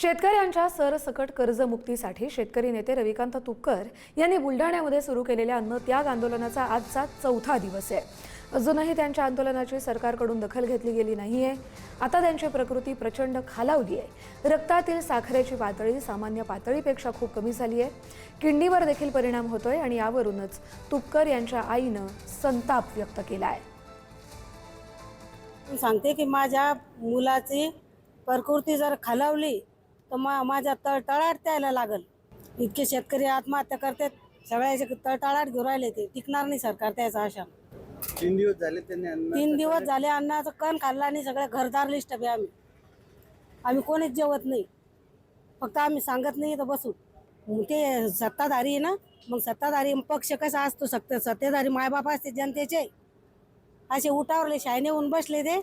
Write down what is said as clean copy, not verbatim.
शेतकऱ्यांच्या सरसकट कर्जमुक्तीसाठी शेतकरी नेते रविकांत तुपकर यांनी बुलढाण्यामध्ये सुरू केलेल्या अन्नत्याग आंदोलनाचा आजचा चौथा दिवस आहे। अजूनही त्यांच्या आंदोलनाची सरकारकडून दखल घेतली गेली नाहीये। आता त्यांची प्रकृती प्रचंड खालावली आहे। रक्तातील साखरेची पातळी सामान्य पातळीपेक्षा खूप कमी झाली आहे। किडनीवर देखील परिणाम होतोय आणि यावरूनच तुपकर यांच्या आईनं संताप व्यक्त केला आहे। सांगते की माझ्या मुलाची प्रकृती जर खालावली तर माझ्या तळतळाट त्याला लागल। इतके शेतकरी आत्महत्या करतात, सगळ्याचे तळतळाट घेऊन राहिले, ते टिकणार नाही सरकार त्याचा आशा। 3 दिवस झाले त्यांनी 3 दिवस झाले अन्नाचं कण खाल्ला नाही। सगळे घरदार लिस्ट बी आम्ही कोणीच जेवत नाही, फक्त आम्ही सांगत नाही तर बसू। ते सत्ताधारी ना, मग सत्ताधारी पक्ष कसा असतो, सत्ताधारी मायबाप असते जनतेचे, असे उठावरले शायने होऊन बसले ते।